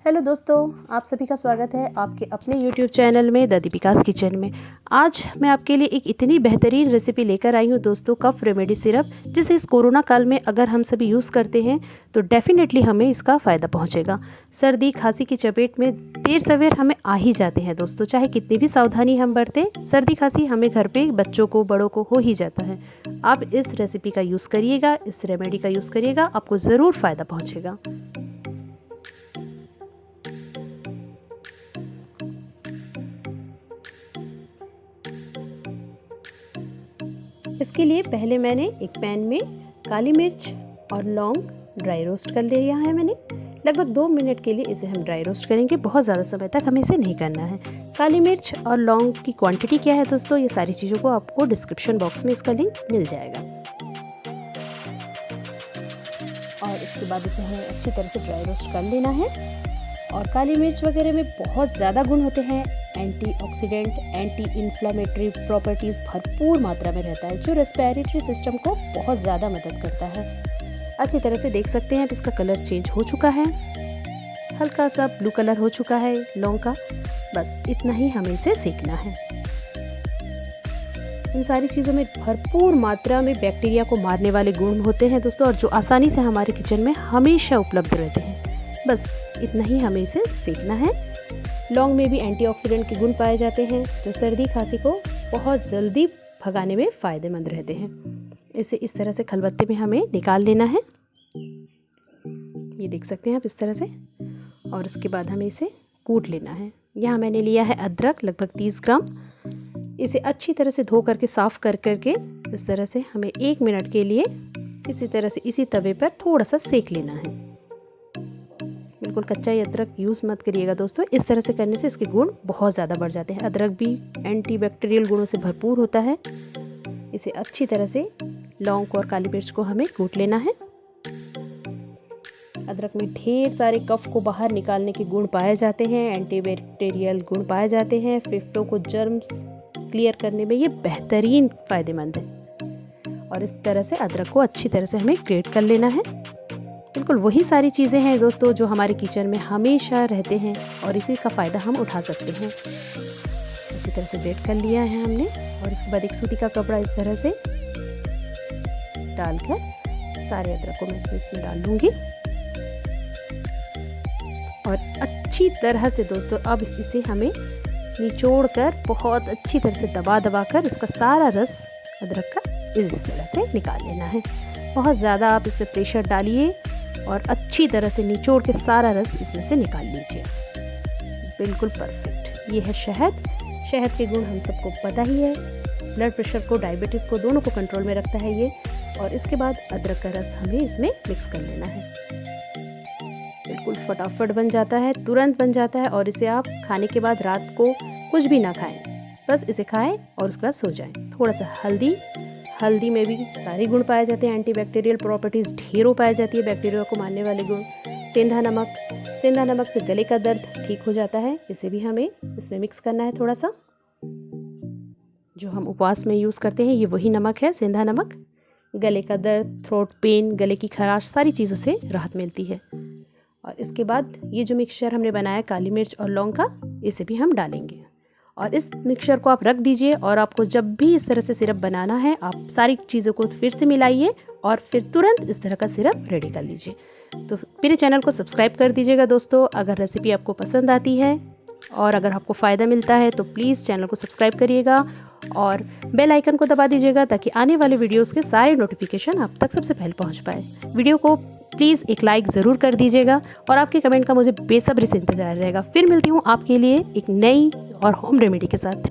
Hello दोस्तों, आप सभी का स्वागत है आपके अपने YouTube चैनल में द दीपिकास किचन में। आज मैं आपके लिए एक इतनी बेहतरीन रेसिपी लेकर आई हूँ दोस्तों, कफ रेमेडी सिरप, जिसे इस कोरोना काल में अगर हम सभी यूज़ करते हैं तो डेफिनेटली हमें इसका फ़ायदा पहुँचेगा। सर्दी खांसी की चपेट में देर सवेर हमें आ ही जाते हैं दोस्तों, चाहे कितनी भी सावधानी हम बरतें, सर्दी खांसी हमें घर पे बच्चों को बड़ों को हो ही जाता है। आप इस रेसिपी का यूज़ करिएगा, इस रेमेडी का यूज़ करिएगा, आपको ज़रूर फ़ायदा पहुँचेगा। इसके लिए पहले मैंने एक पैन में काली मिर्च और लौंग ड्राई रोस्ट कर लिया है। मैंने लगभग 2 मिनट के लिए इसे हम ड्राई रोस्ट करेंगे, बहुत ज़्यादा समय तक हमें इसे नहीं करना है। काली मिर्च और लौंग की क्वांटिटी क्या है दोस्तों, ये सारी चीज़ों को आपको डिस्क्रिप्शन बॉक्स में इसका लिंक मिल जाएगा। और इसके बाद इसे हमें अच्छी तरह से ड्राई रोस्ट कर लेना है। और काली मिर्च वगैरह में बहुत ज़्यादा गुण होते हैं, एंटीऑक्सीडेंट, एंटी इन्फ्लामेटरी प्रॉपर्टीज़ भरपूर मात्रा में रहता है, जो रेस्पिरेटरी सिस्टम को बहुत ज़्यादा मदद करता है। अच्छी तरह से देख सकते हैं आप, इसका कलर चेंज हो चुका है, हल्का सा ब्लू कलर हो चुका है लौंग का। बस इतना ही हमें इसे सेकना है। इन सारी चीज़ों में भरपूर मात्रा में बैक्टीरिया को मारने वाले गुण होते हैं दोस्तों, और जो आसानी से हमारे किचन में हमेशा उपलब्ध रहते हैं। बस इतना ही हमें इसे सेकना है। लौंग में भी एंटीऑक्सीडेंट के गुण पाए जाते हैं, जो सर्दी खांसी को बहुत जल्दी भगाने में फ़ायदेमंद रहते हैं। इसे इस तरह से खलबत्ते में हमें निकाल लेना है, ये देख सकते हैं आप इस तरह से। और उसके बाद हमें इसे कूट लेना है। यहाँ मैंने लिया है अदरक लगभग 30 ग्राम। इसे अच्छी तरह से धो करके साफ़ कर करके इस तरह से हमें 1 मिनट के लिए इसी तरह से इसी तवे पर थोड़ा सा सेक लेना है। बिल्कुल कच्चा ही अदरक यूज़ मत करिएगा दोस्तों, इस तरह से करने से इसके गुण बहुत ज़्यादा बढ़ जाते हैं। अदरक भी एंटीबैक्टीरियल गुणों से भरपूर होता है। इसे अच्छी तरह से लौंग और काली मिर्च को हमें कूट लेना है। अदरक में ढेर सारे कफ को बाहर निकालने के गुण पाए जाते हैं, एंटीबैक्टीरियल गुण पाए जाते हैं, फेफड़ों को जर्म्स क्लियर करने में ये बेहतरीन फ़ायदेमंद है। और इस तरह से अदरक को अच्छी तरह से हमें ग्रेट कर लेना है। बिल्कुल वही सारी चीज़ें हैं दोस्तों जो हमारे किचन में हमेशा रहते हैं, और इसी का फ़ायदा हम उठा सकते हैं। अच्छी तरह से ग्रेट कर लिया है हमने। और उसके बाद एक सूती का कपड़ा इस तरह से डालकर सारे अदरक को मैं इसमें डाल लूँगी। और अच्छी तरह से दोस्तों अब इसे हमें निचोड़ कर बहुत अच्छी तरह से दबा कर इसका सारा रस अदरक का इस तरह से निकाल लेना है। बहुत ज़्यादा आप इस पर प्रेशर डालिए और अच्छी तरह से निचोड़ के सारा रस इसमें से निकाल लीजिए। बिल्कुल परफेक्ट। ये है शहद। शहद के गुण हम सबको पता ही है, ब्लड प्रेशर को, डायबिटीज़ को, दोनों को कंट्रोल में रखता है ये। और इसके बाद अदरक का रस हमें इसमें मिक्स कर लेना है। बिल्कुल फटाफट बन जाता है, तुरंत बन जाता है। और इसे आप खाने के बाद रात को कुछ भी ना खाएं, बस इसे खाएं और उसके बाद सो जाएं। थोड़ा सा हल्दी में भी सारे गुण पाए जाते हैं, एंटीबैक्टीरियल प्रॉपर्टीज़ ढेरों पाई जाती है, बैक्टीरिया को मारने वाले गुण। सेंधा नमक से गले का दर्द ठीक हो जाता है, इसे भी हमें इसमें मिक्स करना है थोड़ा सा। जो हम उपवास में यूज़ करते हैं ये वही नमक है, सेंधा नमक। गले का दर्द, थ्रोट पेन, गले की खराश, सारी चीज़ों से राहत मिलती है। और इसके बाद ये जो मिक्सचर हमने बनाया काली मिर्च और लौंग का, इसे भी हम डालेंगे। और इस मिक्सचर को आप रख दीजिए, और आपको जब भी इस तरह से सिरप बनाना है आप सारी चीज़ों को फिर से मिलाइए और फिर तुरंत इस तरह का सिरप रेडी कर लीजिए। तो मेरे चैनल को सब्सक्राइब कर दीजिएगा दोस्तों, अगर रेसिपी आपको पसंद आती है और अगर आपको फ़ायदा मिलता है तो प्लीज़ चैनल को सब्सक्राइब करिएगा और बेल आइकन को दबा दीजिएगा, ताकि आने वाले वीडियोज़ के सारे नोटिफिकेशन आप तक सबसे पहले पहुँच पाए। वीडियो को प्लीज़ एक लाइक ज़रूर कर दीजिएगा, और आपके कमेंट का मुझे बेसब्री से इंतजार रहेगा। फिर मिलती हूँ आपके लिए एक नई और होम रेमेडी के साथ।